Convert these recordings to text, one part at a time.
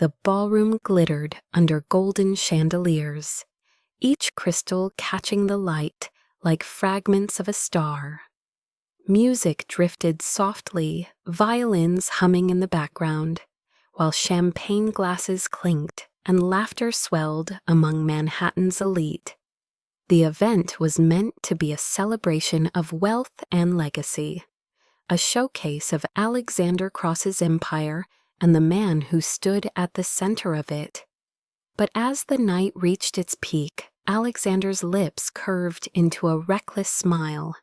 The ballroom glittered under golden chandeliers, each crystal catching the light like fragments of a star. Music drifted softly, violins humming in the background, while champagne glasses clinked and laughter swelled among Manhattan's elite. The event was meant to be a celebration of wealth and legacy, a showcase of Alexander Cross's empire and the man who stood at the center of it. But as the night reached its peak, Alexander's lips curved into a reckless smile,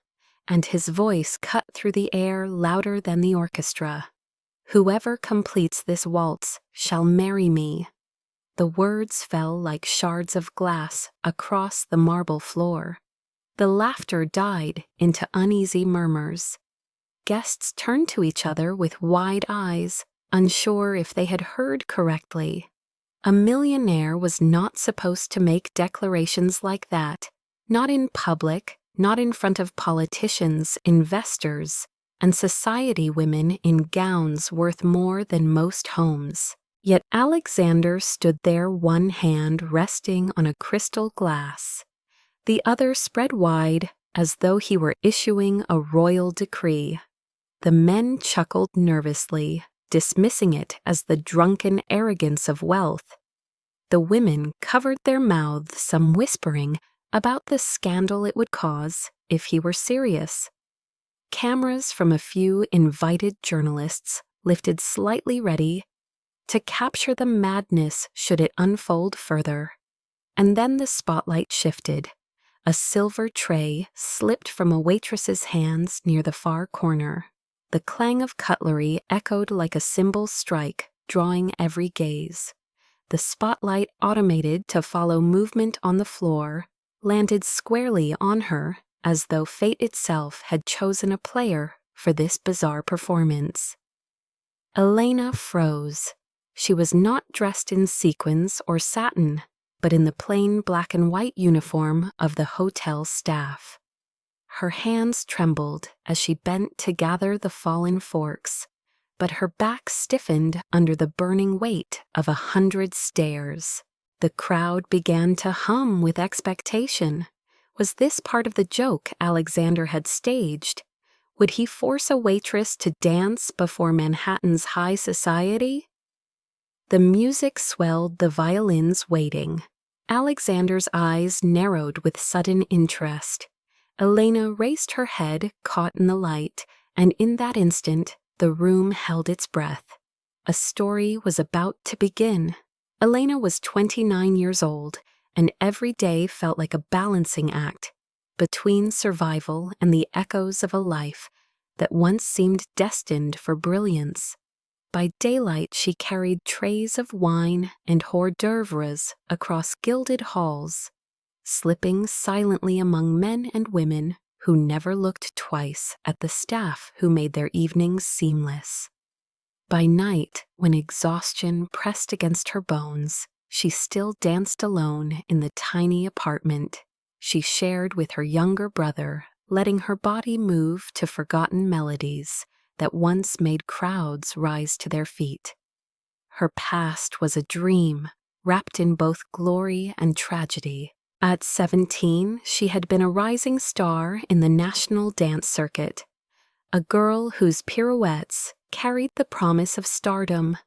and his voice cut through the air louder than the orchestra. "Whoever completes this waltz shall marry me." The words fell like shards of glass across the marble floor. The laughter died into uneasy murmurs. Guests turned to each other with wide eyes, unsure if they had heard correctly. A millionaire was not supposed to make declarations like that, not in public, not in front of politicians, investors, and society women in gowns worth more than most homes. Yet Alexander stood there, one hand resting on a crystal glass, the other spread wide as though he were issuing a royal decree. The men chuckled nervously, dismissing it as the drunken arrogance of wealth. The women covered their mouths, some whispering about the scandal it would cause if he were serious. Cameras from a few invited journalists lifted slightly ready to capture the madness should it unfold further. And then the spotlight shifted. A silver tray slipped from a waitress's hands near the far corner. The clang of cutlery echoed like a cymbal strike, drawing every gaze. The spotlight, automated to follow movement on the floor, landed squarely on her, as though fate itself had chosen a player for this bizarre performance. Elena froze. She was not dressed in sequins or satin, but in the plain black and white uniform of the hotel staff. Her hands trembled as she bent to gather the fallen forks, but her back stiffened under the burning weight of 100 stares. The crowd began to hum with expectation. Was this part of the joke Alexander had staged? Would he force a waitress to dance before Manhattan's high society? The music swelled, the violins waiting. Alexander's eyes narrowed with sudden interest. Elena raised her head, caught in the light, and in that instant, the room held its breath. A story was about to begin. Elena was 29 years old, and every day felt like a balancing act between survival and the echoes of a life that once seemed destined for brilliance. By daylight, she carried trays of wine and hors d'oeuvres across gilded halls, slipping silently among men and women who never looked twice at the staff who made their evenings seamless. By night, when exhaustion pressed against her bones, she still danced alone in the tiny apartment she shared with her younger brother, letting her body move to forgotten melodies that once made crowds rise to their feet. Her past was a dream, wrapped in both glory and tragedy. At 17, she had been a rising star in the national dance circuit, a girl whose pirouettes carried the promise of stardom,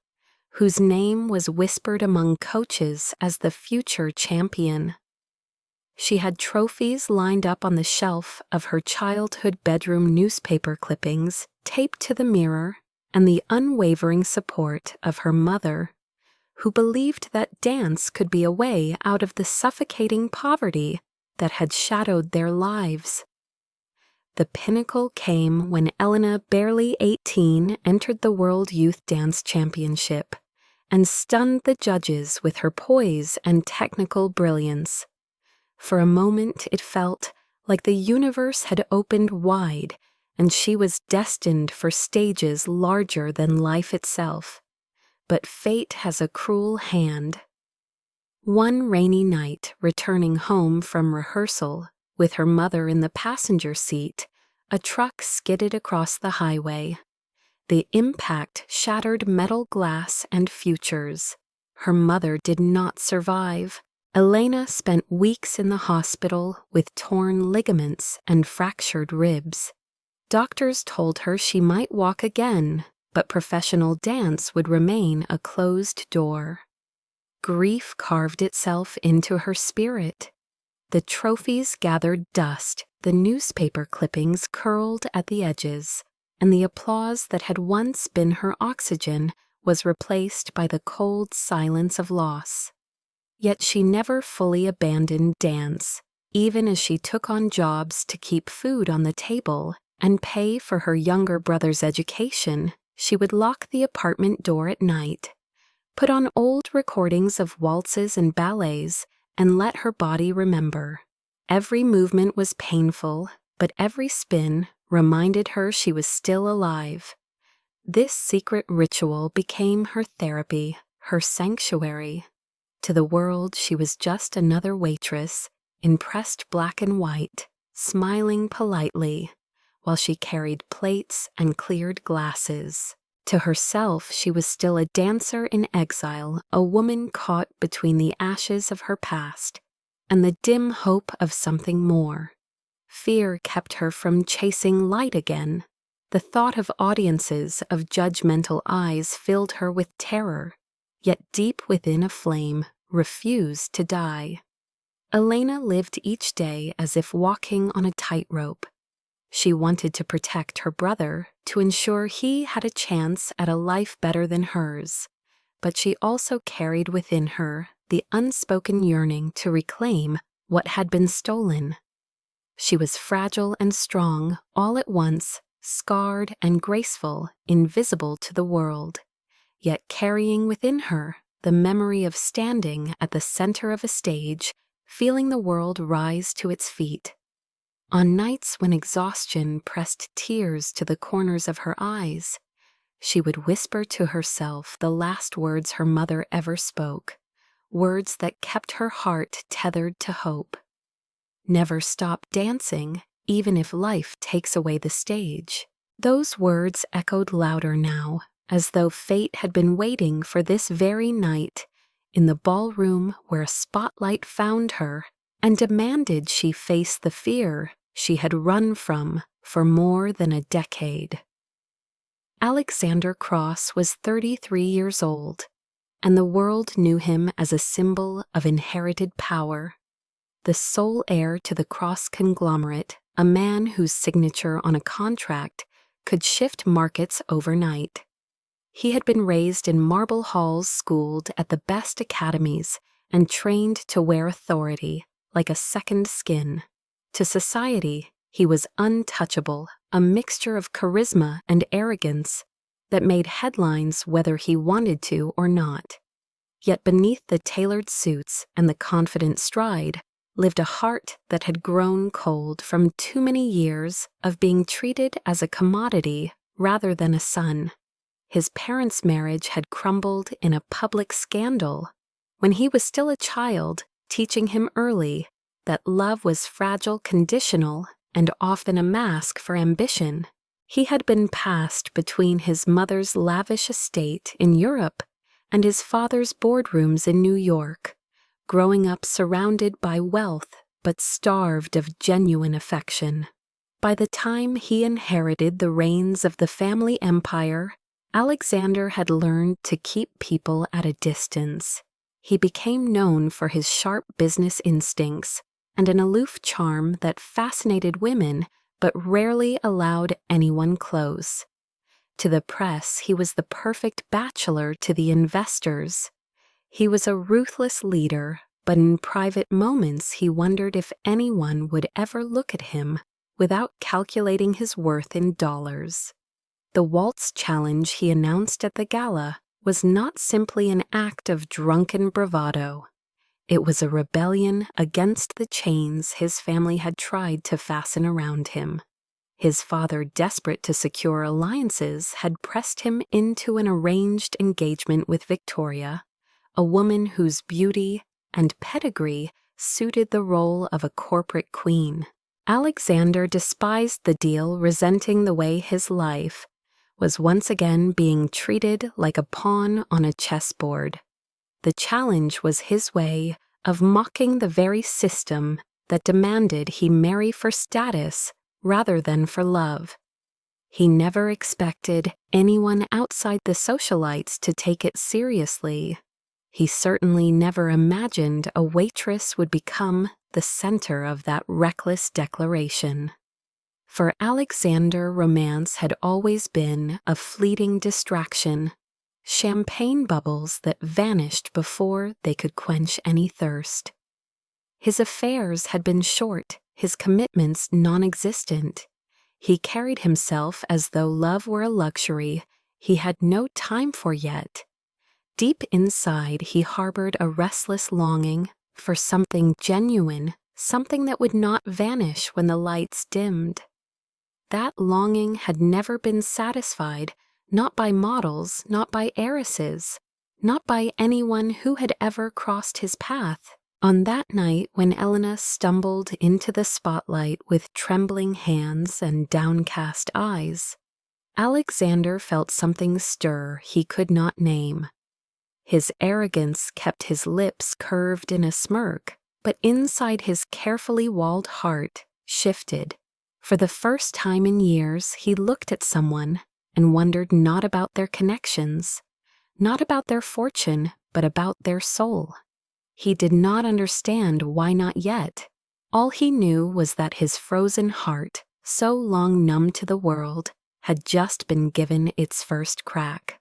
whose name was whispered among coaches as the future champion. She had trophies lined up on the shelf of her childhood bedroom newspaper clippings taped to the mirror, and the unwavering support of her mother, who believed that dance could be a way out of the suffocating poverty that had shadowed their lives. The pinnacle came when Elena, barely 18, entered the World Youth Dance Championship and stunned the judges with her poise and technical brilliance. For a moment, it felt like the universe had opened wide and she was destined for stages larger than life itself. But fate has a cruel hand. One rainy night, returning home from rehearsal, with her mother in the passenger seat, a truck skidded across the highway. The impact shattered metal glass and futures. her mother did not survive. Elena spent weeks in the hospital with torn ligaments and fractured ribs. Doctors told her she might walk again, but professional dance would remain a closed door. Grief carved itself into her spirit. The trophies gathered dust, the newspaper clippings curled at the edges, and the applause that had once been her oxygen was replaced by the cold silence of loss. Yet she never fully abandoned dance, even as she took on jobs to keep food on the table and pay for her younger brother's education. She would lock the apartment door at night, put on old recordings of waltzes and ballets, and let her body remember. Every movement was painful, but every spin reminded her she was still alive. This secret ritual became her therapy, her sanctuary. To the world, she was just another waitress, in pressed black and white, smiling politely, while she carried plates and cleared glasses. To herself, she was still a dancer in exile, a woman caught between the ashes of her past and the dim hope of something more. Fear kept her from chasing light again. The thought of audiences, of judgmental eyes, filled her with terror, yet deep within a flame refused to die. Elena lived each day as if walking on a tightrope. She wanted to protect her brother, to ensure he had a chance at a life better than hers, but she also carried within her the unspoken yearning to reclaim what had been stolen. She was fragile and strong all at once, scarred and graceful, invisible to the world, yet carrying within her the memory of standing at the center of a stage, feeling the world rise to its feet. On nights when exhaustion pressed tears to the corners of her eyes, she would whisper to herself the last words her mother ever spoke, words that kept her heart tethered to hope. Never stop dancing, even if life takes away the stage. Those words echoed louder now, as though fate had been waiting for this very night, in the ballroom where a spotlight found her and demanded she face the fear she had run from for more than a decade. Alexander Cross was 33 years old, and the world knew him as a symbol of inherited power. The sole heir to the Cross conglomerate, a man whose signature on a contract could shift markets overnight. He had been raised in marble halls, schooled at the best academies, and trained to wear authority like a second skin. To society, he was untouchable, a mixture of charisma and arrogance that made headlines whether he wanted to or not. Yet beneath the tailored suits and the confident stride lived a heart that had grown cold from too many years of being treated as a commodity rather than a son. His parents' marriage had crumbled in a public scandal when he was still a child, teaching him early that love was fragile, conditional, and often a mask for ambition. He had been passed between his mother's lavish estate in Europe and his father's boardrooms in New York, growing up surrounded by wealth but starved of genuine affection. By the time he inherited the reins of the family empire, Alexander had learned to keep people at a distance. He became known for his sharp business instincts and an aloof charm that fascinated women but rarely allowed anyone close. To the press, he was the perfect bachelor to the investors. He was a ruthless leader, but in private moments he wondered if anyone would ever look at him without calculating his worth in dollars. The Waltz challenge he announced at the gala was not simply an act of drunken bravado. It was a rebellion against the chains his family had tried to fasten around him. His father, desperate to secure alliances, had pressed him into an arranged engagement with Victoria, a woman whose beauty and pedigree suited the role of a corporate queen. Alexander despised the deal, resenting the way his life was once again being treated like a pawn on a chessboard. The challenge was his way of mocking the very system that demanded he marry for status rather than for love. He never expected anyone outside the socialites to take it seriously. He certainly never imagined a waitress would become the center of that reckless declaration. For Alexander, romance had always been a fleeting distraction, champagne bubbles that vanished before they could quench any thirst. His affairs had been short, his commitments non-existent. He carried himself as though love were a luxury he had no time for yet. Deep inside, he harbored a restless longing for something genuine, something that would not vanish when the lights dimmed. That longing had never been satisfied, not by models, not by heiresses, not by anyone who had ever crossed his path. On that night when Elena stumbled into the spotlight with trembling hands and downcast eyes, Alexander felt something stir he could not name. His arrogance kept his lips curved in a smirk, but inside his carefully walled heart shifted. For the first time in years, he looked at someone and wondered not about their connections, not about their fortune, but about their soul. He did not understand why not yet. All he knew was that his frozen heart, so long numb to the world, had just been given its first crack.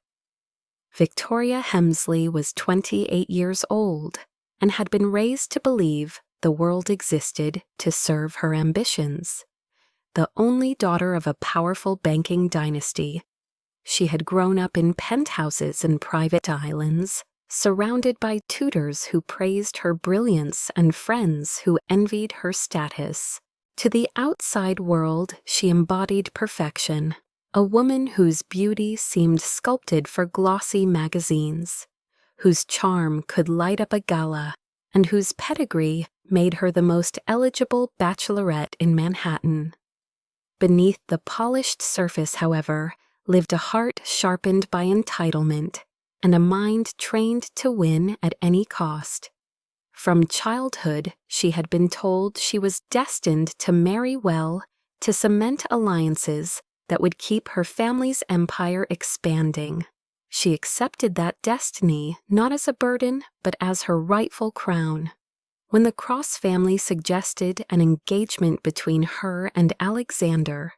Victoria Hemsley was 28 years old and had been raised to believe the world existed to serve her ambitions. The only daughter of a powerful banking dynasty, she had grown up in penthouses and private islands, surrounded by tutors who praised her brilliance and friends who envied her status. To the outside world, she embodied perfection, a woman whose beauty seemed sculpted for glossy magazines, whose charm could light up a gala, and whose pedigree made her the most eligible bachelorette in Manhattan. Beneath the polished surface, however, lived a heart sharpened by entitlement and a mind trained to win at any cost. From childhood, she had been told she was destined to marry well, to cement alliances that would keep her family's empire expanding. She accepted that destiny not as a burden, but as her rightful crown. When the Cross family suggested an engagement between her and Alexander,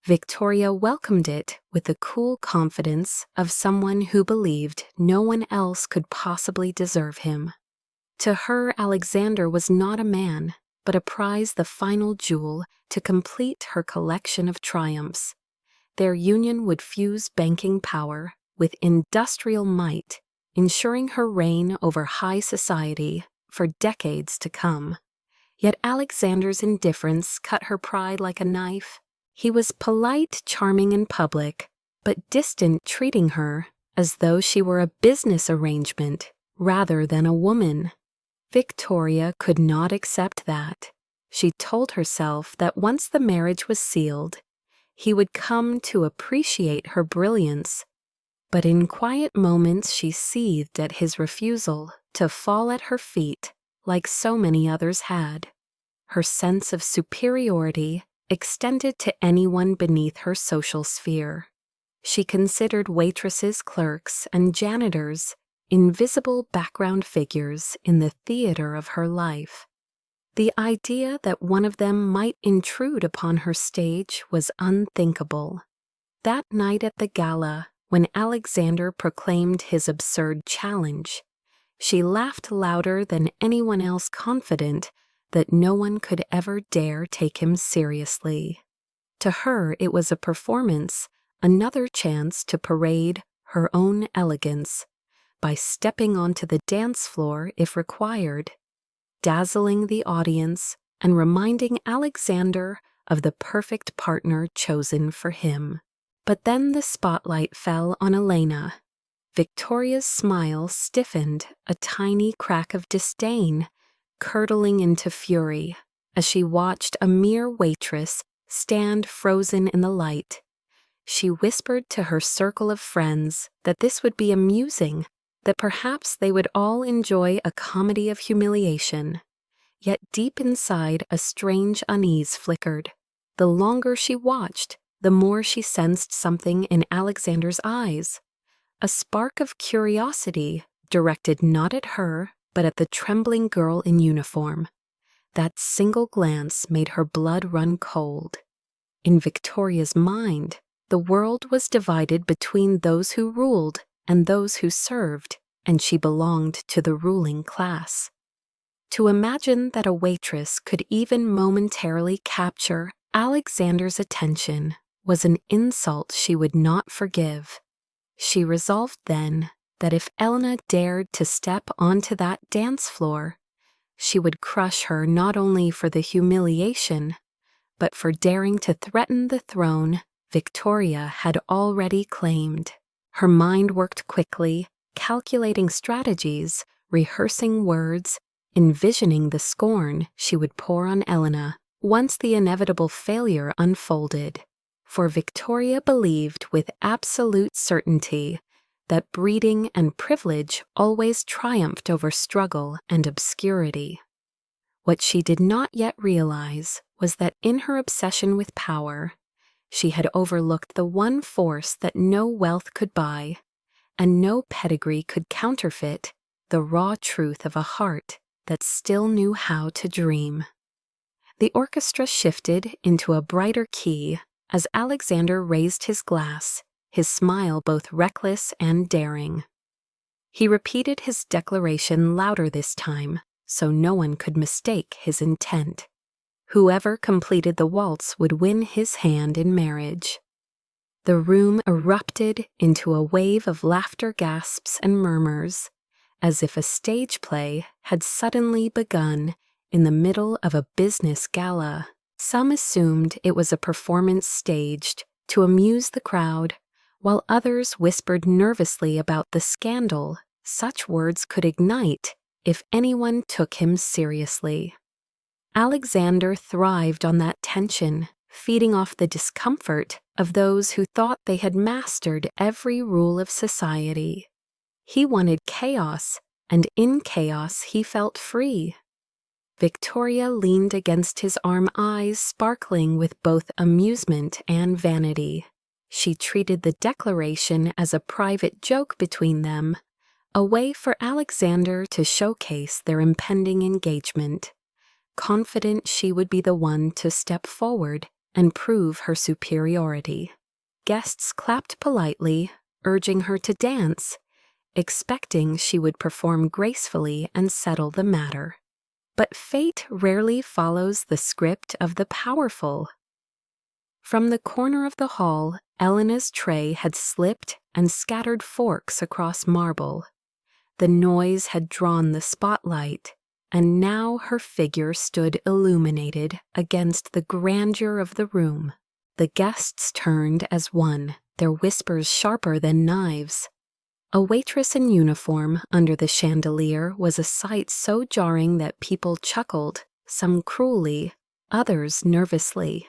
Victoria welcomed it with the cool confidence of someone who believed no one else could possibly deserve him. To her, Alexander was not a man, but a prize, the final jewel to complete her collection of triumphs. Their union would fuse banking power with industrial might, ensuring her reign over high society for decades to come. Yet Alexander's indifference cut her pride like a knife. He was polite, charming in public, but distant, treating her as though she were a business arrangement rather than a woman. Victoria could not accept that. She told herself that once the marriage was sealed, he would come to appreciate her brilliance. But in quiet moments she seethed at his refusal to fall at her feet like so many others had. Her sense of superiority extended to anyone beneath her social sphere. She considered waitresses, clerks, and janitors invisible background figures in the theater of her life. The idea that one of them might intrude upon her stage was unthinkable. That night at the gala, when Alexander proclaimed his absurd challenge, she laughed louder than anyone else, confident that no one could ever dare take him seriously. To her, it was a performance, another chance to parade her own elegance by stepping onto the dance floor if required, dazzling the audience and reminding Alexander of the perfect partner chosen for him. But then the spotlight fell on Elena. Victoria's smile stiffened, a tiny crack of disdain curdling into fury as she watched a mere waitress stand frozen in the light. She whispered to her circle of friends that this would be amusing, that perhaps they would all enjoy a comedy of humiliation. Yet deep inside, a strange unease flickered. The longer she watched, the more she sensed something in Alexander's eyes. A spark of curiosity, directed not at her, but at the trembling girl in uniform. That single glance made her blood run cold. In Victoria's mind, the world was divided between those who ruled and those who served, and she belonged to the ruling class. To imagine that a waitress could even momentarily capture Alexander's attention was an insult she would not forgive. She resolved then that if Elena dared to step onto that dance floor, she would crush her not only for the humiliation, but for daring to threaten the throne Victoria had already claimed. Her mind worked quickly, calculating strategies, rehearsing words, envisioning the scorn she would pour on Elena once the inevitable failure unfolded. For Victoria believed with absolute certainty that breeding and privilege always triumphed over struggle and obscurity. What she did not yet realize was that in her obsession with power, she had overlooked the one force that no wealth could buy, and no pedigree could counterfeit: the raw truth of a heart that still knew how to dream. The orchestra shifted into a brighter key as Alexander raised his glass, his smile both reckless and daring. He repeated his declaration louder this time, so no one could mistake his intent. Whoever completed the waltz would win his hand in marriage. The room erupted into a wave of laughter, gasps, and murmurs, as if a stage play had suddenly begun in the middle of a business gala. Some assumed it was a performance staged to amuse the crowd, while others whispered nervously about the scandal such words could ignite if anyone took him seriously. Alexander thrived on that tension, feeding off the discomfort of those who thought they had mastered every rule of society. He wanted chaos, and in chaos he felt free. Victoria leaned against his arm, eyes sparkling with both amusement and vanity. She treated the declaration as a private joke between them, a way for Alexander to showcase their impending engagement, confident she would be the one to step forward and prove her superiority. Guests clapped politely, urging her to dance, expecting she would perform gracefully and settle the matter. But fate rarely follows the script of the powerful. From the corner of the hall, Elena's tray had slipped and scattered forks across marble. The noise had drawn the spotlight, and now her figure stood illuminated against the grandeur of the room. The guests turned as one, their whispers sharper than knives. A waitress in uniform under the chandelier was a sight so jarring that people chuckled, some cruelly, others nervously.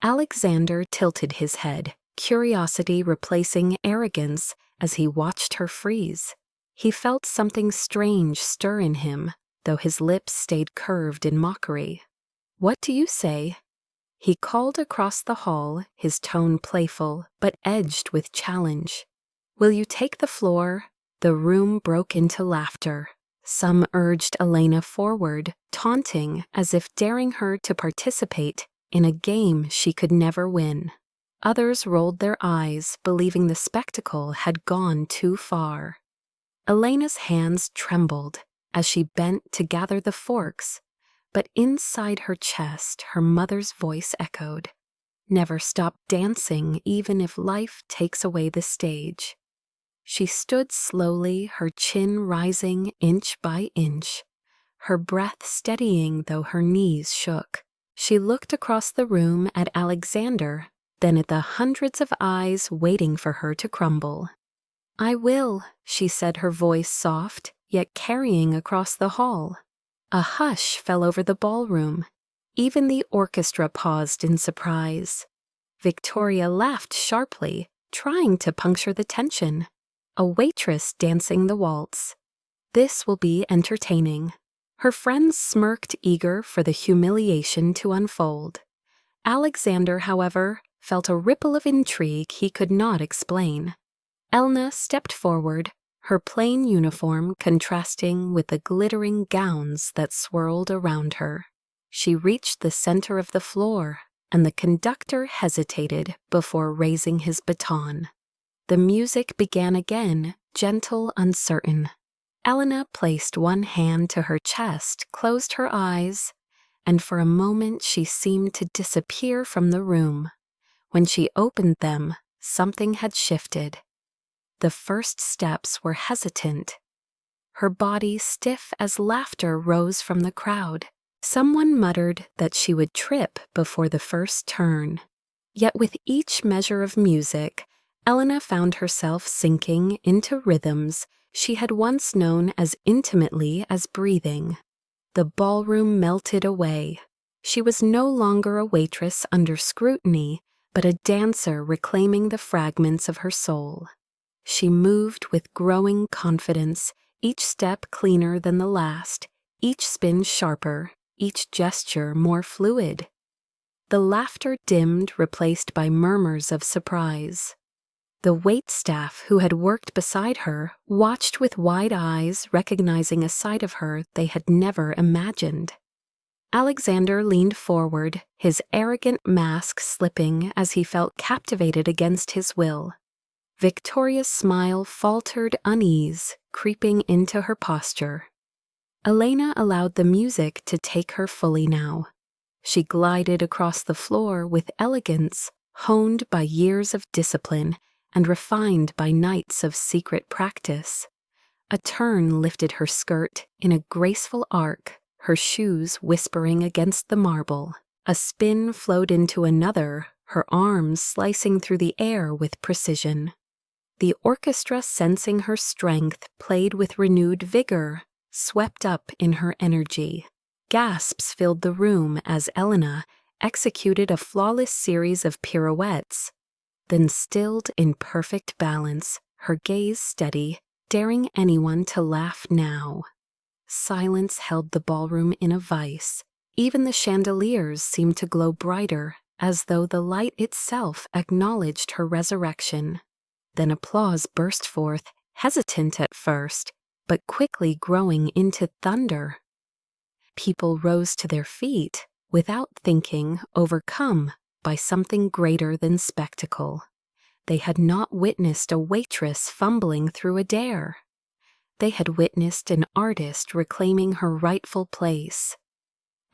Alexander tilted his head, curiosity replacing arrogance as he watched her freeze. He felt something strange stir in him, though his lips stayed curved in mockery. "What do you say?" He called across the hall, his tone playful but edged with challenge. "Will you take the floor?" The room broke into laughter. Some urged Elena forward, taunting as if daring her to participate in a game she could never win. Others rolled their eyes, believing the spectacle had gone too far. Elena's hands trembled as she bent to gather the forks, but inside her chest her mother's voice echoed, "Never stop dancing even if life takes away the stage." She stood slowly, her chin rising inch by inch, her breath steadying though her knees shook. She looked across the room at Alexander, then at the hundreds of eyes waiting for her to crumble. "I will," she said, her voice soft, yet carrying across the hall. A hush fell over the ballroom. Even the orchestra paused in surprise. Victoria laughed sharply, trying to puncture the tension. a waitress dancing the waltz. This will be entertaining. Her friends smirked, eager for the humiliation to unfold. Alexander, however, felt a ripple of intrigue he could not explain. Elna stepped forward, her plain uniform contrasting with the glittering gowns that swirled around her. She reached the center of the floor, and the conductor hesitated before raising his baton. The music began again, gentle, uncertain. Elena placed one hand to her chest, closed her eyes, and for a moment she seemed to disappear from the room. When she opened them, something had shifted. The first steps were hesitant, her body stiff as laughter rose from the crowd. Someone muttered that she would trip before the first turn. Yet with each measure of music, Elena found herself sinking into rhythms she had once known as intimately as breathing. The ballroom melted away. She was no longer a waitress under scrutiny, but a dancer reclaiming the fragments of her soul. She moved with growing confidence, each step cleaner than the last, each spin sharper, each gesture more fluid. The laughter dimmed, replaced by murmurs of surprise. The waitstaff who had worked beside her watched with wide eyes, recognizing a side of her they had never imagined. Alexander leaned forward, his arrogant mask slipping as he felt captivated against his will. Victoria's smile faltered, unease creeping into her posture. Elena allowed the music to take her fully now. She glided across the floor with elegance, honed by years of discipline and refined by nights of secret practice. A turn lifted her skirt in a graceful arc, her shoes whispering against the marble. A spin flowed into another, her arms slicing through the air with precision. The orchestra, sensing her strength, played with renewed vigor, swept up in her energy. Gasps filled the room as Elena executed a flawless series of pirouettes, then stilled in perfect balance, her gaze steady, daring anyone to laugh now. Silence held the ballroom in a vice. Even the chandeliers seemed to glow brighter, as though the light itself acknowledged her resurrection. Then applause burst forth, hesitant at first, but quickly growing into thunder. People rose to their feet, without thinking, overcome by something greater than spectacle. They had not witnessed a waitress fumbling through a dare. They had witnessed an artist reclaiming her rightful place.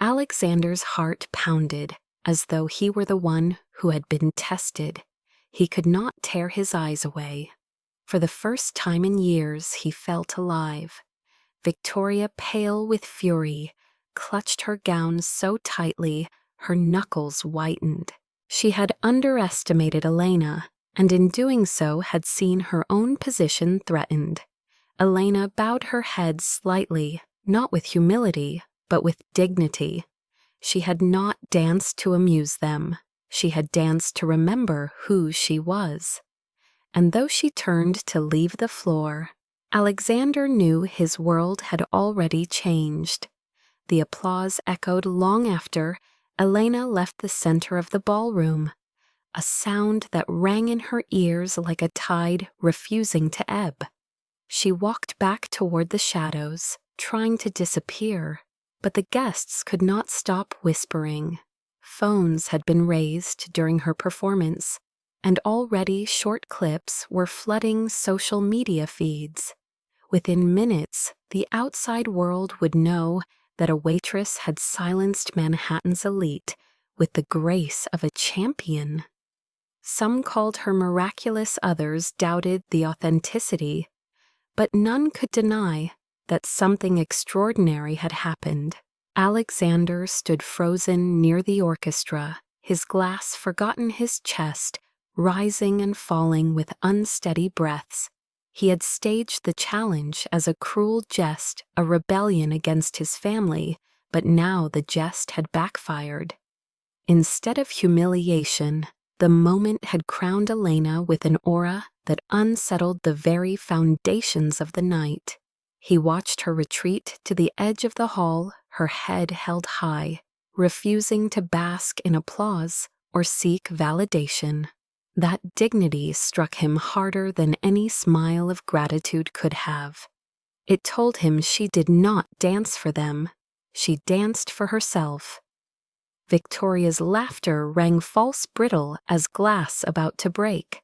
Alexander's heart pounded, as though he were the one who had been tested. He could not tear his eyes away. For the first time in years, he felt alive. Victoria, pale with fury, clutched her gown so tightly her knuckles whitened. She had underestimated Elena, and in doing so had seen her own position threatened. Elena bowed her head slightly, not with humility, but with dignity. She had not danced to amuse them. She had danced to remember who she was. And though she turned to leave the floor, Alexander knew his world had already changed. The applause echoed long after Elena left the center of the ballroom, a sound that rang in her ears like a tide refusing to ebb. She walked back toward the shadows, trying to disappear, but the guests could not stop whispering. Phones had been raised during her performance, and already short clips were flooding social media feeds. Within minutes, the outside world would know that a waitress had silenced Manhattan's elite with the grace of a champion. Some called her miraculous, others doubted the authenticity, but none could deny that something extraordinary had happened. Alexander stood frozen near the orchestra, his glass forgotten his chest, rising and falling with unsteady breaths. He had staged the challenge as a cruel jest, a rebellion against his family, but now the jest had backfired. Instead of humiliation, the moment had crowned Elena with an aura that unsettled the very foundations of the night. He watched her retreat to the edge of the hall, her head held high, refusing to bask in applause or seek validation. That dignity struck him harder than any smile of gratitude could have. It told him she did not dance for them. She danced for herself. Victoria's laughter rang false brittle as glass about to break.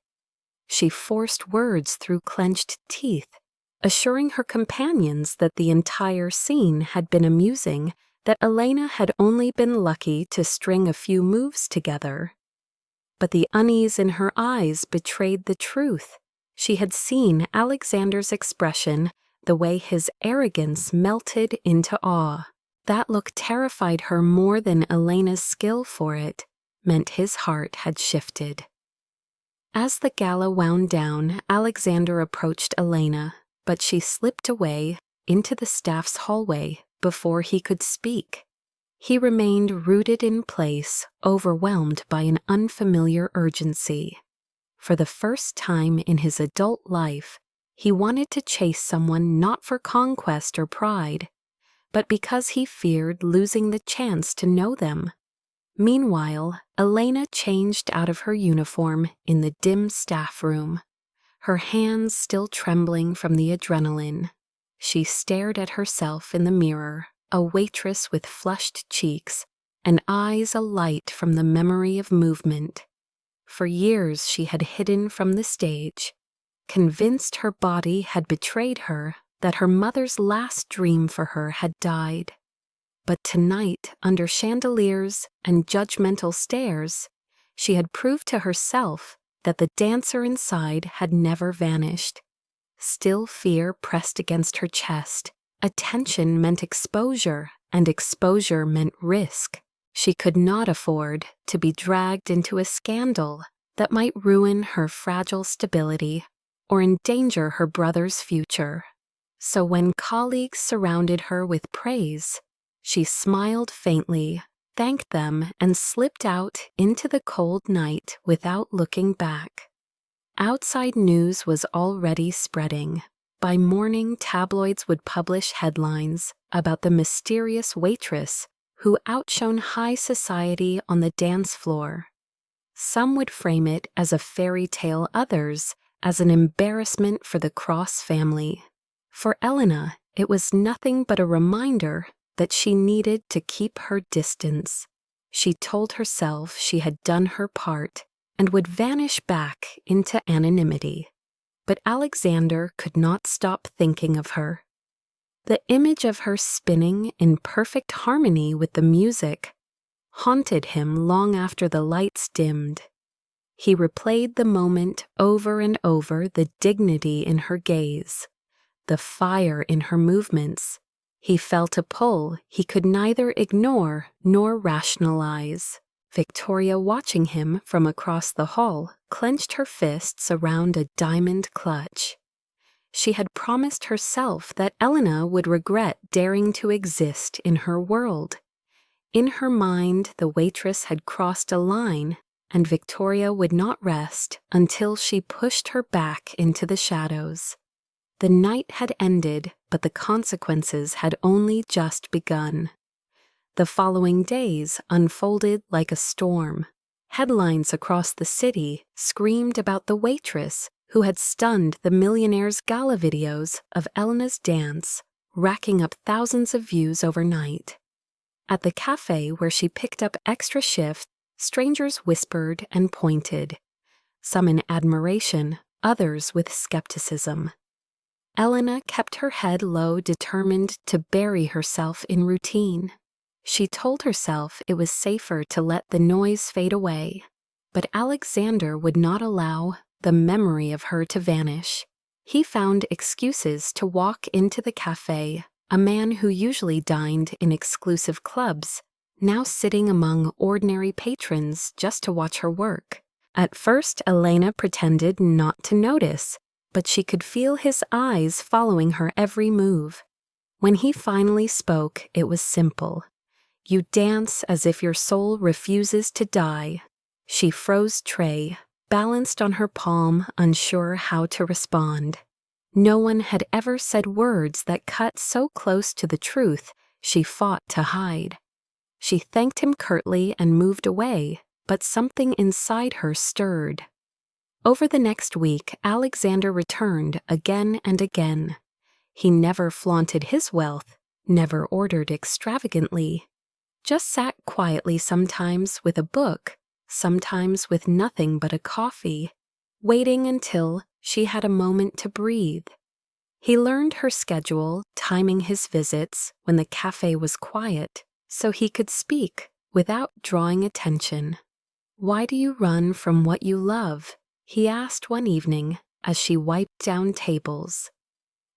She forced words through clenched teeth, assuring her companions that the entire scene had been amusing, that Elena had only been lucky to string a few moves together. But the unease in her eyes betrayed the truth. She had seen Alexander's expression, the way his arrogance melted into awe. That look terrified her more than Elena's skill for it, meant his heart had shifted. As the gala wound down, Alexander approached Elena, but she slipped away into the staff's hallway before he could speak. He remained rooted in place, overwhelmed by an unfamiliar urgency. For the first time in his adult life, he wanted to chase someone not for conquest or pride, but because he feared losing the chance to know them. Meanwhile, Elena changed out of her uniform in the dim staff room, her hands still trembling from the adrenaline. She stared at herself in the mirror, a waitress with flushed cheeks and eyes alight from the memory of movement. For years she had hidden from the stage, convinced her body had betrayed her, that her mother's last dream for her had died. But tonight, under chandeliers and judgmental stares, she had proved to herself that the dancer inside had never vanished. Still fear pressed against her chest. Attention meant exposure, and exposure meant risk. She could not afford to be dragged into a scandal that might ruin her fragile stability or endanger her brother's future. So when colleagues surrounded her with praise, she smiled faintly, thanked them, and slipped out into the cold night without looking back. Outside news was already spreading. By morning, tabloids would publish headlines about the mysterious waitress who outshone high society on the dance floor. Some would frame it as a fairy tale, others as an embarrassment for the Cross family. For Elena, it was nothing but a reminder that she needed to keep her distance. She told herself she had done her part and would vanish back into anonymity. But Alexander could not stop thinking of her. The image of her spinning in perfect harmony with the music haunted him long after the lights dimmed. He replayed the moment over and over, the dignity in her gaze, the fire in her movements. He felt a pull he could neither ignore nor rationalize. Victoria, watching him from across the hall, clenched her fists around a diamond clutch. She had promised herself that Elena would regret daring to exist in her world. In her mind, the waitress had crossed a line, and Victoria would not rest until she pushed her back into the shadows. The night had ended, but the consequences had only just begun. The following days unfolded like a storm. Headlines across the city screamed about the waitress who had stunned the Millionaire's gala videos of Elena's dance, racking up thousands of views overnight. At the cafe where she picked up extra shifts, strangers whispered and pointed, some in admiration, others with skepticism. Elena kept her head low, determined to bury herself in routine. She told herself it was safer to let the noise fade away, but Alexander would not allow the memory of her to vanish. He found excuses to walk into the cafe, a man who usually dined in exclusive clubs, now sitting among ordinary patrons just to watch her work. At first, Elena pretended not to notice, but she could feel his eyes following her every move. When he finally spoke, it was simple. "You dance as if your soul refuses to die." She froze tray, balanced on her palm, unsure how to respond. No one had ever said words that cut so close to the truth she fought to hide. She thanked him curtly and moved away, but something inside her stirred. Over the next week, Alexander returned again and again. He never flaunted his wealth, never ordered extravagantly, just sat quietly sometimes with a book, sometimes with nothing but a coffee, waiting until she had a moment to breathe. He learned her schedule, timing his visits when the cafe was quiet, so he could speak without drawing attention. "Why do you run from what you love?" he asked one evening as she wiped down tables.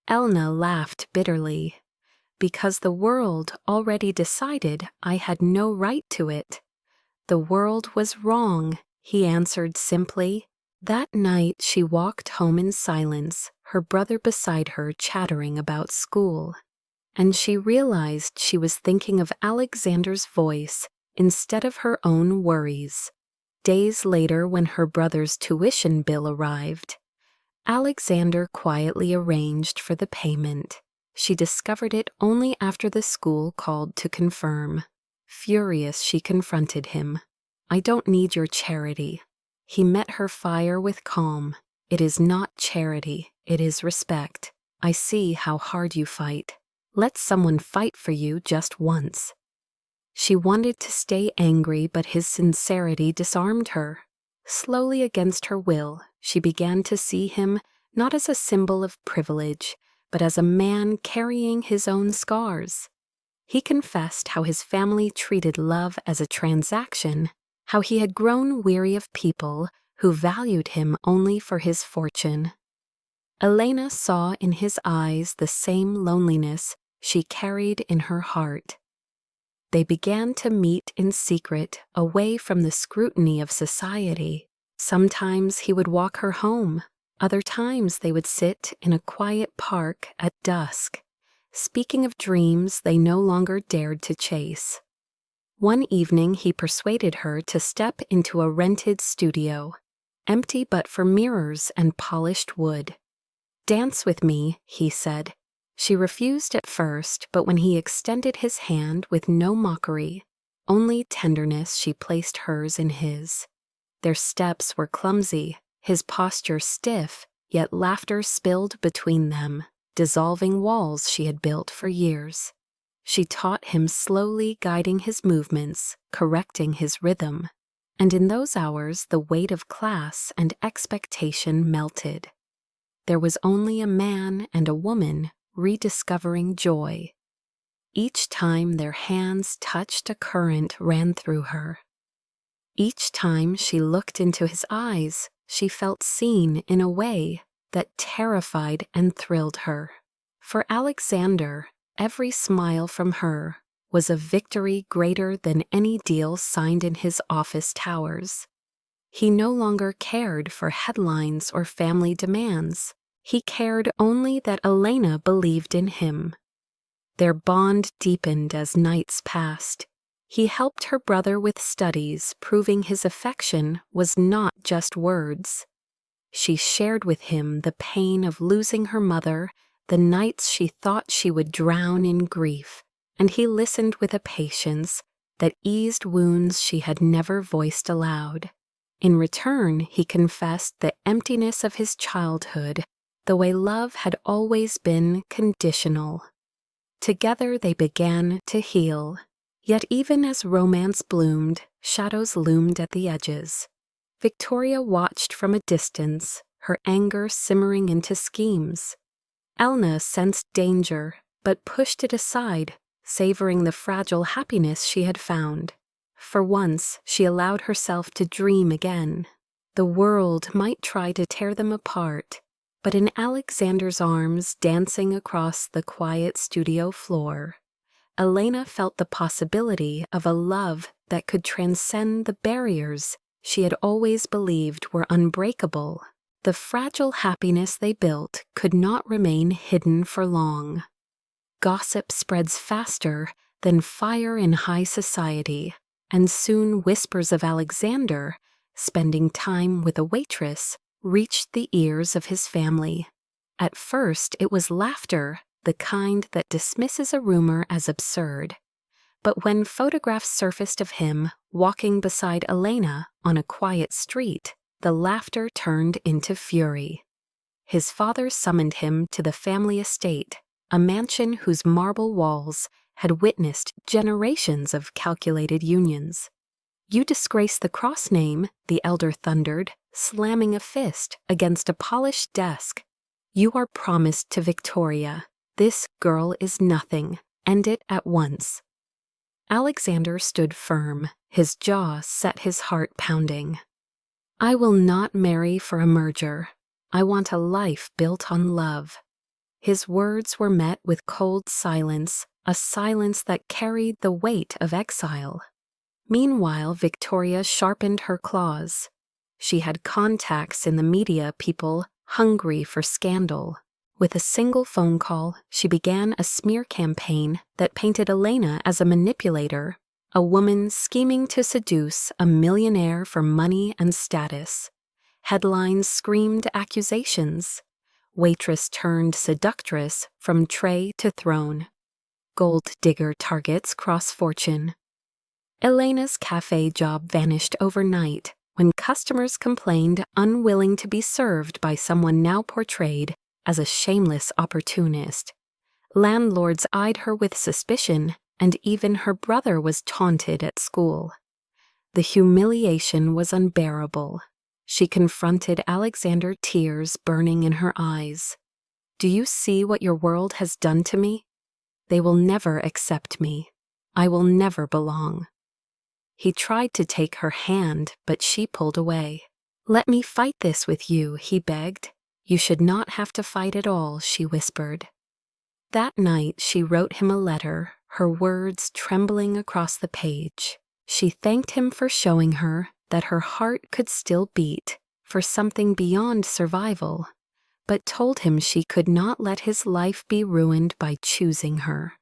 Elna laughed bitterly. "Because the world already decided I had no right to it." "The world was wrong," he answered simply. That night she walked home in silence, her brother beside her chattering about school. And she realized she was thinking of Alexander's voice instead of her own worries. Days later, when her brother's tuition bill arrived, Alexander quietly arranged for the payment. She discovered it only after the school called to confirm. Furious, she confronted him. "I don't need your charity." He met her fire with calm. "It is not charity, it is respect. I see how hard you fight. Let someone fight for you just once." She wanted to stay angry, but his sincerity disarmed her. Slowly, against her will, she began to see him not as a symbol of privilege, but as a man carrying his own scars. He confessed how his family treated love as a transaction, how he had grown weary of people who valued him only for his fortune. Elena saw in his eyes the same loneliness she carried in her heart. They began to meet in secret, away from the scrutiny of society. Sometimes he would walk her home. Other times they would sit in a quiet park at dusk, speaking of dreams they no longer dared to chase. One evening he persuaded her to step into a rented studio, empty but for mirrors and polished wood. "Dance with me," he said. She refused at first, but when he extended his hand with no mockery, only tenderness, she placed hers in his. Their steps were clumsy, his posture stiff, yet laughter spilled between them, dissolving walls she had built for years. She taught him slowly, guiding his movements, correcting his rhythm, and in those hours the weight of class and expectation melted. There was only a man and a woman rediscovering joy. Each time their hands touched, a current ran through her. Each time she looked into his eyes, she felt seen in a way that terrified and thrilled her. For Alexander, every smile from her was a victory greater than any deal signed in his office towers. He no longer cared for headlines or family demands. He cared only that Elena believed in him. Their bond deepened as nights passed. He helped her brother with studies, proving his affection was not just words. She shared with him the pain of losing her mother, the nights she thought she would drown in grief, and he listened with a patience that eased wounds she had never voiced aloud. In return, he confessed the emptiness of his childhood, the way love had always been conditional. Together they began to heal. Yet even as romance bloomed, shadows loomed at the edges. Victoria watched from a distance, her anger simmering into schemes. Elna sensed danger, but pushed it aside, savoring the fragile happiness she had found. For once, she allowed herself to dream again. The world might try to tear them apart, but in Alexander's arms, dancing across the quiet studio floor, Elena felt the possibility of a love that could transcend the barriers she had always believed were unbreakable. The fragile happiness they built could not remain hidden for long. Gossip spreads faster than fire in high society, and soon whispers of Alexander spending time with a waitress, reached the ears of his family. At first, it was laughter, the kind that dismisses a rumor as absurd. But when photographs surfaced of him walking beside Elena on a quiet street, the laughter turned into fury. His father summoned him to the family estate, a mansion whose marble walls had witnessed generations of calculated unions. "You disgrace the cross name," the elder thundered, slamming a fist against a polished desk. "You are promised to Victoria. This girl is nothing. End it at once." Alexander stood firm, his jaw set, his heart pounding. "I will not marry for a merger. I want a life built on love." His words were met with cold silence, a silence that carried the weight of exile. Meanwhile, Victoria sharpened her claws. She had contacts in the media, people hungry for scandal. With a single phone call, she began a smear campaign that painted Elena as a manipulator, a woman scheming to seduce a millionaire for money and status. Headlines screamed accusations. Waitress turned seductress from tray to throne. Gold digger targets cross fortune. Elena's cafe job vanished overnight when customers complained, unwilling to be served by someone now portrayed as a shameless opportunist. Landlords eyed her with suspicion, and even her brother was taunted at school. The humiliation was unbearable. She confronted Alexander, tears burning in her eyes. "Do you see what your world has done to me? They will never accept me. I will never belong." He tried to take her hand, but she pulled away. "Let me fight this with you," he begged. "You should not have to fight at all," she whispered. That night she wrote him a letter, her words trembling across the page. She thanked him for showing her that her heart could still beat for something beyond survival, but told him she could not let his life be ruined by choosing her.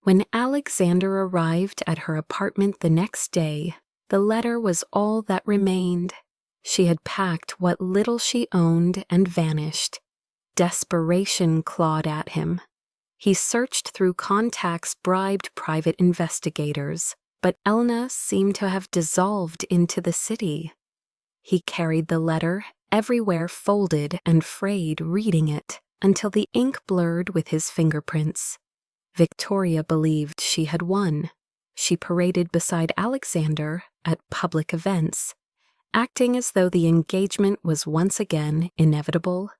When Alexander arrived at her apartment the next day, the letter was all that remained. She had packed what little she owned and vanished. Desperation clawed at him. He searched through contacts, bribed private investigators, but Elna seemed to have dissolved into the city. He carried the letter everywhere, folded and frayed, reading it until the ink blurred with his fingerprints. Victoria believed she had won. She paraded beside Alexander at public events, acting as though the engagement was once again inevitable,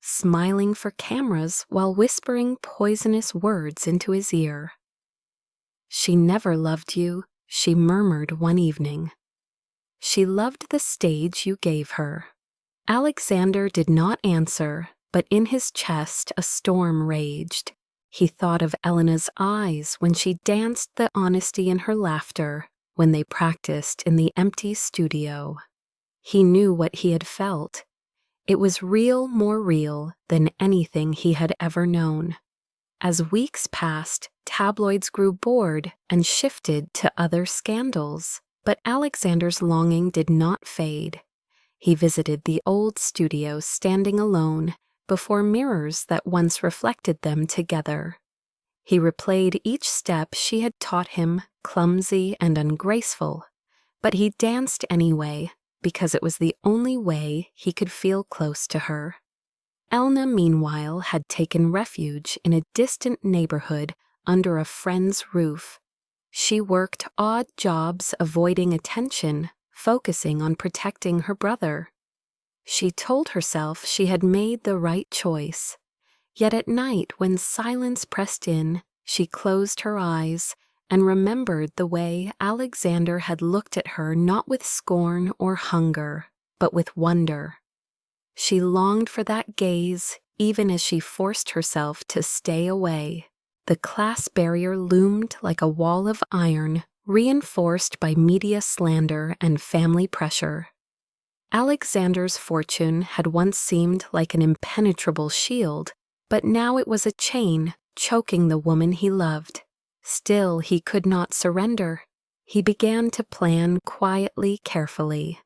smiling for cameras while whispering poisonous words into his ear. "She never loved you," she murmured one evening. "She loved the stage you gave her." Alexander did not answer, but in his chest a storm raged. He thought of Elena's eyes when she danced, the honesty in her laughter when they practiced in the empty studio. He knew what he had felt. It was real, more real than anything he had ever known. As weeks passed, tabloids grew bored and shifted to other scandals, but Alexander's longing did not fade. He visited the old studio, standing alone before mirrors that once reflected them together. He replayed each step she had taught him, clumsy and ungraceful, but he danced anyway, because it was the only way he could feel close to her. Elna, meanwhile, had taken refuge in a distant neighborhood under a friend's roof. She worked odd jobs, avoiding attention, focusing on protecting her brother. She told herself she had made the right choice. Yet at night, when silence pressed in, she closed her eyes and remembered the way Alexander had looked at her, not with scorn or hunger, but with wonder. She longed for that gaze, even as she forced herself to stay away. The class barrier loomed like a wall of iron, reinforced by media slander and family pressure. Alexander's fortune had once seemed like an impenetrable shield, but now it was a chain choking the woman he loved. Still, he could not surrender. He began to plan quietly, carefully.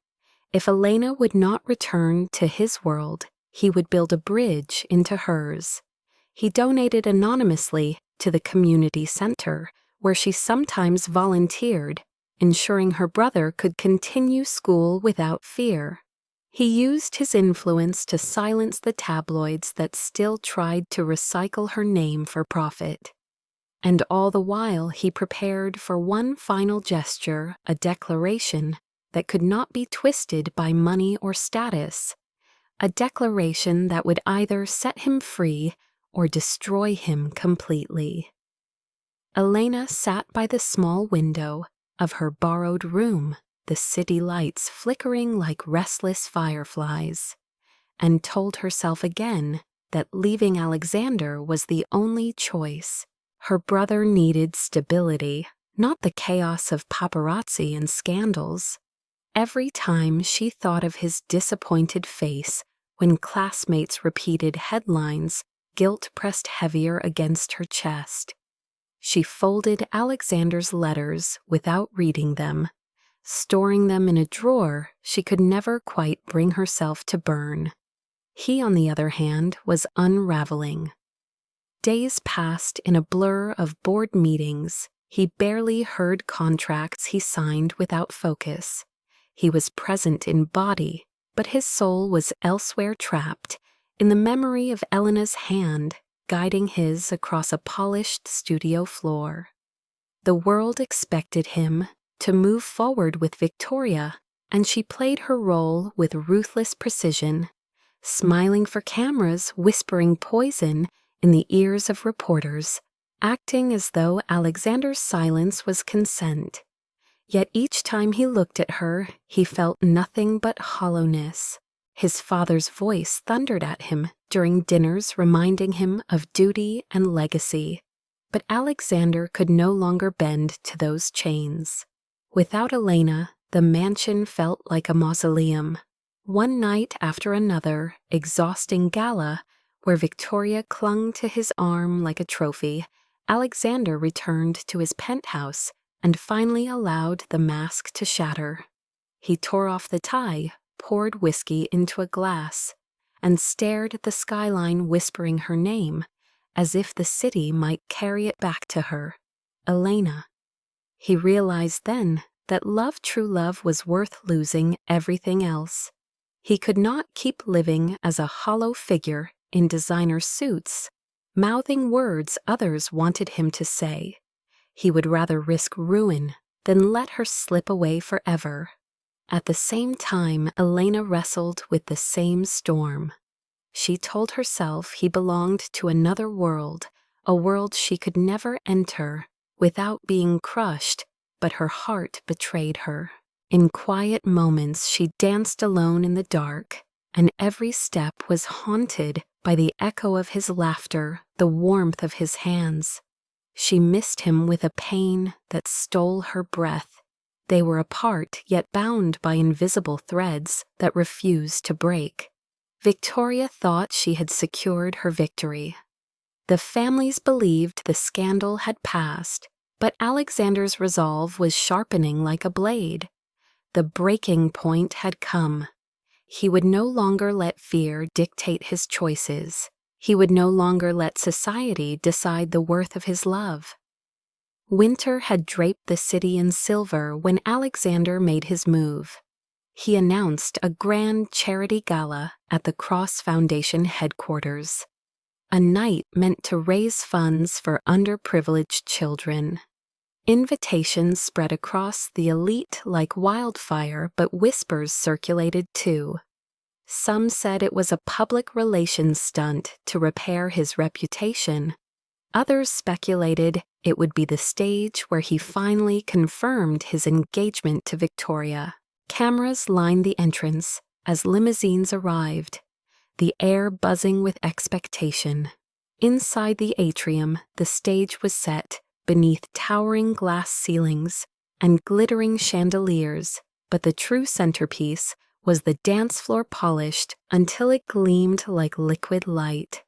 If Elena would not return to his world, he would build a bridge into hers. He donated anonymously to the community center, where she sometimes volunteered, ensuring her brother could continue school without fear. He used his influence to silence the tabloids that still tried to recycle her name for profit. And all the while he prepared for one final gesture, a declaration that could not be twisted by money or status, a declaration that would either set him free or destroy him completely. Elena sat by the small window of her borrowed room, the city lights flickering like restless fireflies, and told herself again that leaving Alexander was the only choice. Her brother needed stability, not the chaos of paparazzi and scandals. Every time she thought of his disappointed face when classmates repeated headlines, guilt pressed heavier against her chest. She folded Alexander's letters without reading them, storing them in a drawer she could never quite bring herself to burn. He, on the other hand, was unraveling. Days passed in a blur of board meetings. He barely heard contracts he signed without focus. He was present in body, but his soul was elsewhere, trapped in the memory of Elena's hand guiding his across a polished studio floor. The world expected him to move forward with Victoria, and she played her role with ruthless precision, smiling for cameras, whispering poison in the ears of reporters, acting as though Alexander's silence was consent. Yet each time he looked at her, he felt nothing but hollowness. His father's voice thundered at him during dinners, reminding him of duty and legacy. But Alexander could no longer bend to those chains. Without Elena, the mansion felt like a mausoleum. One night after another, exhausting gala, where Victoria clung to his arm like a trophy, Alexander returned to his penthouse and finally allowed the mask to shatter. He tore off the tie, poured whiskey into a glass, and stared at the skyline, whispering her name, as if the city might carry it back to her. Elena. He realized then that true love was worth losing everything else. He could not keep living as a hollow figure in designer suits, mouthing words others wanted him to say. He would rather risk ruin than let her slip away forever. At the same time, Elena wrestled with the same storm. She told herself he belonged to another world, a world she could never enter without being crushed, but her heart betrayed her. In quiet moments, she danced alone in the dark, and every step was haunted by the echo of his laughter, the warmth of his hands. She missed him with a pain that stole her breath. They were apart, yet bound by invisible threads that refused to break. Victoria thought she had secured her victory. The families believed the scandal had passed, but Alexander's resolve was sharpening like a blade. The breaking point had come. He would no longer let fear dictate his choices. He would no longer let society decide the worth of his love. Winter had draped the city in silver when Alexander made his move. He announced a grand charity gala at the Cross Foundation headquarters, a night meant to raise funds for underprivileged children. Invitations spread across the elite like wildfire, but whispers circulated too. Some said it was a public relations stunt to repair his reputation. Others speculated it would be the stage where he finally confirmed his engagement to Victoria. Cameras lined the entrance as limousines arrived, the air buzzing with expectation. Inside the atrium, the stage was set beneath towering glass ceilings and glittering chandeliers, but the true centerpiece was the dance floor, polished until it gleamed like liquid light.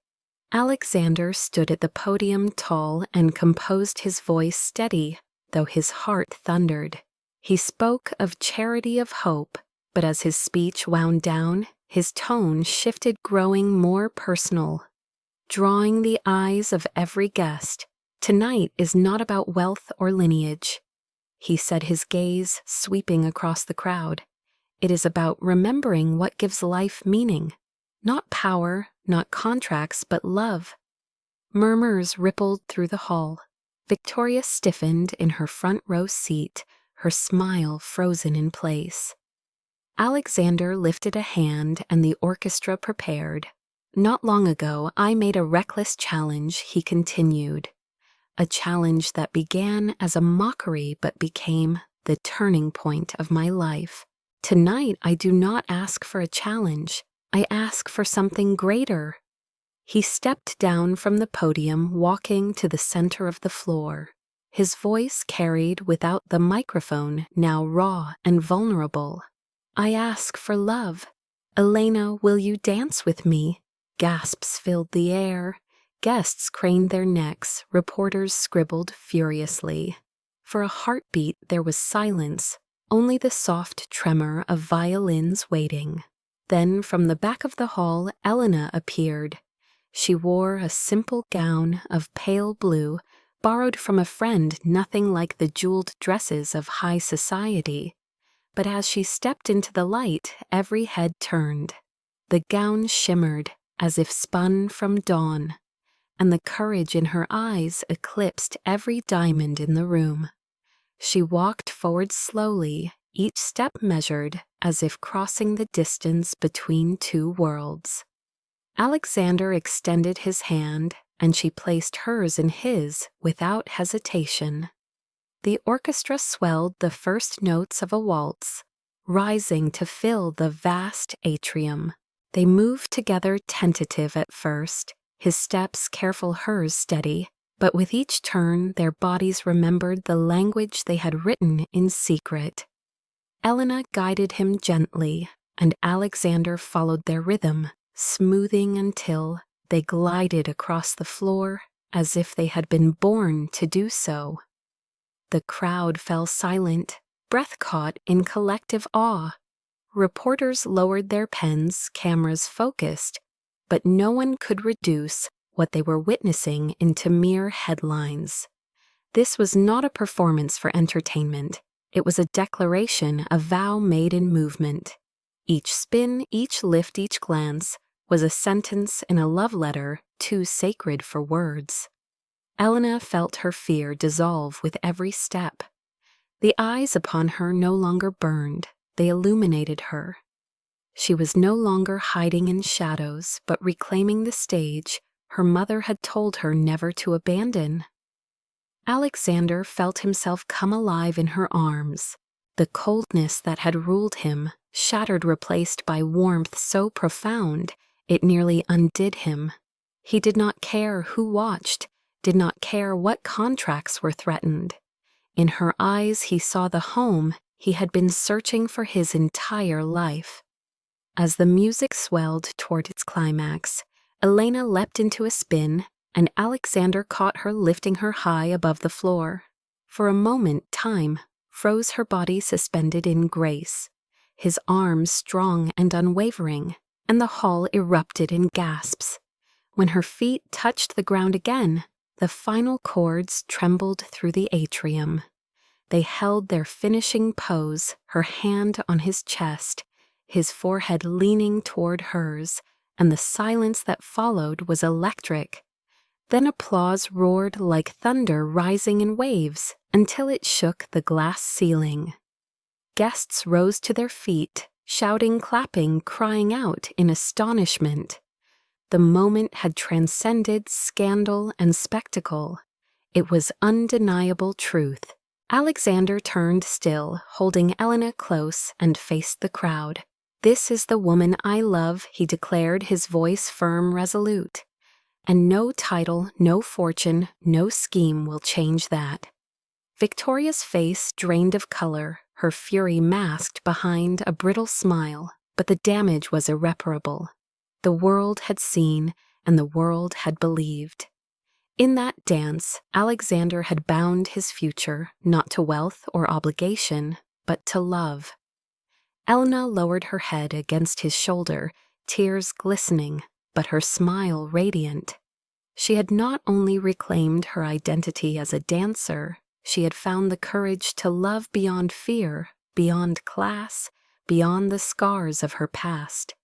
Alexander stood at the podium, tall and composed, his voice steady, though his heart thundered. He spoke of charity, of hope, But as his speech wound down, his tone shifted, growing more personal, drawing the eyes of every guest. Tonight is not about wealth or lineage, he said, his gaze sweeping across the crowd. It is about remembering what gives life meaning. Not power, not contracts, but love. Murmurs rippled through the hall. Victoria stiffened in her front row seat, her smile frozen in place. Alexander lifted a hand and the orchestra prepared. Not long ago, I made a reckless challenge, he continued. A challenge that began as a mockery but became the turning point of my life. Tonight, I do not ask for a challenge. I ask for something greater. He stepped down from the podium, walking to the center of the floor. His voice carried without the microphone, now raw and vulnerable. I ask for love. Elena, will you dance with me? Gasps filled the air. Guests craned their necks. Reporters scribbled furiously. For a heartbeat, there was silence, only the soft tremor of violins waiting. Then, from the back of the hall, Elena appeared. She wore a simple gown of pale blue, borrowed from a friend, nothing like the jeweled dresses of high society. But as she stepped into the light, every head turned. The gown shimmered, as if spun from dawn, and the courage in her eyes eclipsed every diamond in the room. She walked forward slowly, each step measured, as if crossing the distance between two worlds. Alexander extended his hand, and she placed hers in his without hesitation. The orchestra swelled the first notes of a waltz, rising to fill the vast atrium. They moved together, tentative at first, his steps careful, hers steady, but with each turn their bodies remembered the language they had written in secret. Elena guided him gently, and Alexander followed their rhythm, smoothing until they glided across the floor as if they had been born to do so. The crowd fell silent, breath caught in collective awe. Reporters lowered their pens, cameras focused, but no one could reduce what they were witnessing into mere headlines. This was not a performance for entertainment. It was a declaration, a vow made in movement. Each spin, each lift, each glance was a sentence in a love letter too sacred for words. Elena felt her fear dissolve with every step. The eyes upon her no longer burned, they illuminated her. She was no longer hiding in shadows, but reclaiming the stage her mother had told her never to abandon. Alexander felt himself come alive in her arms. The coldness that had ruled him, shattered, replaced by warmth so profound it nearly undid him. He did not care who watched, did not care what contracts were threatened. In her eyes he saw the home he had been searching for his entire life. As the music swelled toward its climax, Elena leapt into a spin, and Alexander caught her, lifting her high above the floor. For a moment, time froze, her body suspended in grace, his arms strong and unwavering, and the hall erupted in gasps. When her feet touched the ground again, the final chords trembled through the atrium. They held their finishing pose, her hand on his chest, his forehead leaning toward hers, and the silence that followed was electric. Then applause roared like thunder rising in waves until it shook the glass ceiling. Guests rose to their feet, shouting, clapping, crying out in astonishment. The moment had transcended scandal and spectacle. It was undeniable truth. Alexander turned still, holding Elena close, and faced the crowd. "This is the woman I love," he declared, his voice firm, resolute. "And no title, no fortune, no scheme will change that." Victoria's face drained of color, her fury masked behind a brittle smile, but the damage was irreparable. The world had seen, and the world had believed. In that dance, Alexander had bound his future not to wealth or obligation, but to love. Elna lowered her head against his shoulder, tears glistening, but her smile radiant. She had not only reclaimed her identity as a dancer, she had found the courage to love beyond fear, beyond class, beyond the scars of her past.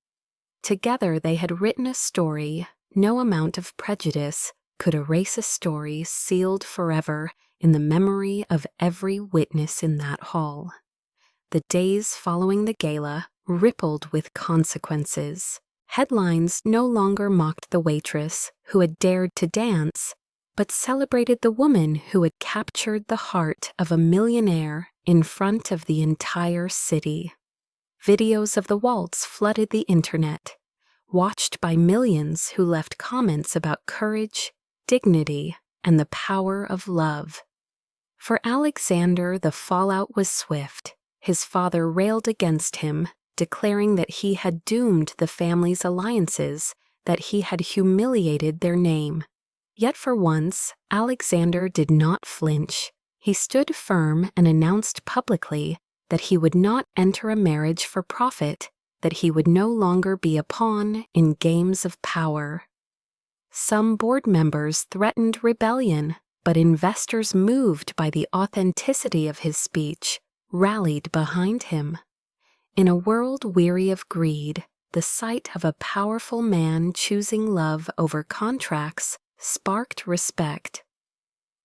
Together they had written a story. No amount of prejudice could erase a story sealed forever in the memory of every witness in that hall. The days following the gala rippled with consequences. Headlines no longer mocked the waitress who had dared to dance, but celebrated the woman who had captured the heart of a millionaire in front of the entire city. Videos of the waltz flooded the internet, watched by millions who left comments about courage, dignity, and the power of love. For Alexander, the fallout was swift. His father railed against him, declaring that he had doomed the family's alliances, that he had humiliated their name. Yet for once, Alexander did not flinch. He stood firm and announced publicly that he would not enter a marriage for profit, that he would no longer be a pawn in games of power. Some board members threatened rebellion, but investors, moved by the authenticity of his speech, rallied behind him. In a world weary of greed, the sight of a powerful man choosing love over contracts sparked respect.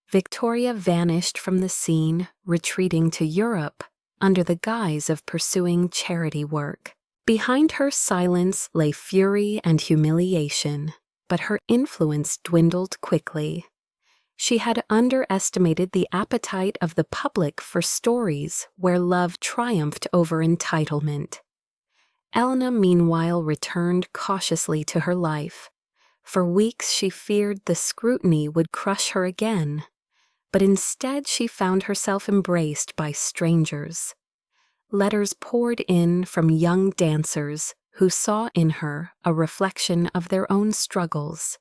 Victoria vanished from the scene, retreating to Europe under the guise of pursuing charity work. Behind her silence lay fury and humiliation, but her influence dwindled quickly. She had underestimated the appetite of the public for stories where love triumphed over entitlement. Elna, meanwhile, returned cautiously to her life. For weeks she feared the scrutiny would crush her again, but instead she found herself embraced by strangers. Letters poured in from young dancers who saw in her a reflection of their own struggles.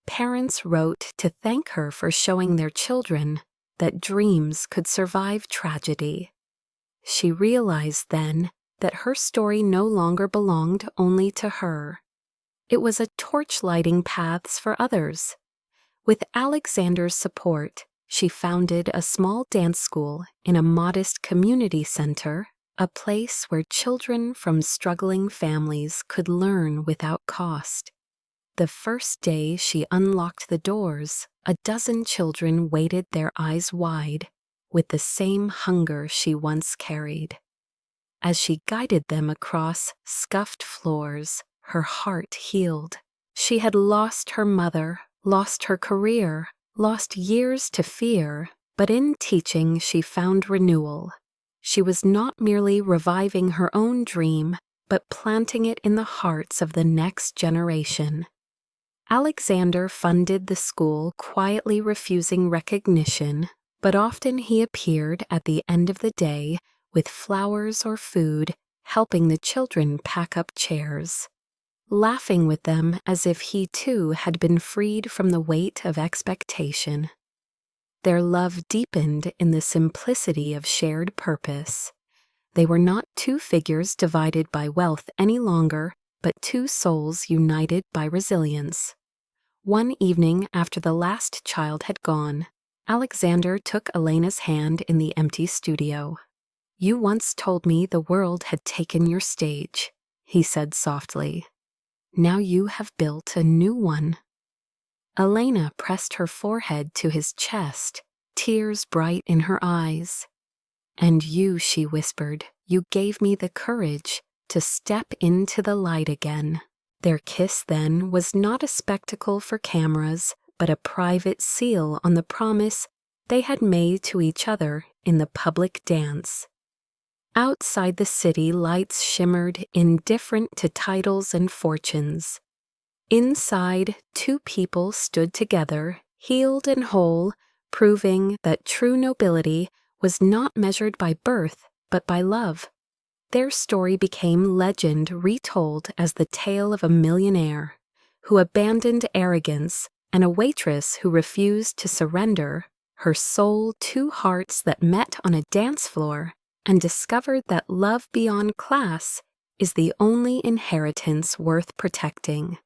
Parents wrote to thank her for showing their children that dreams could survive tragedy. She realized then that her story no longer belonged only to her. It was a torch lighting paths for others. With Alexander's support, she founded a small dance school in a modest community center, a place where children from struggling families could learn without cost. The first day she unlocked the doors, a dozen children waited, their eyes wide, with the same hunger she once carried. As she guided them across scuffed floors, her heart healed. She had lost her mother, lost her career, lost years to fear, but in teaching she found renewal. She was not merely reviving her own dream, but planting it in the hearts of the next generation. Alexander funded the school, quietly refusing recognition, but often he appeared at the end of the day with flowers or food, helping the children pack up chairs, laughing with them as if he too had been freed from the weight of expectation. Their love deepened in the simplicity of shared purpose. They were not two figures divided by wealth any longer, but two souls united by resilience. One evening after the last child had gone, Alexander took Elena's hand in the empty studio. "You once told me the world had taken your stage," he said softly. "Now you have built a new one." Elena pressed her forehead to his chest, tears bright in her eyes. "And you," she whispered, "you gave me the courage to step into the light again." Their kiss then was not a spectacle for cameras, but a private seal on the promise they had made to each other in the public dance. Outside the city, lights shimmered, indifferent to titles and fortunes. Inside, two people stood together, healed and whole, proving that true nobility was not measured by birth, but by love. Their story became legend, retold as the tale of a millionaire who abandoned arrogance and a waitress who refused to surrender, her soul two hearts that met on a dance floor and discovered that love beyond class is the only inheritance worth protecting.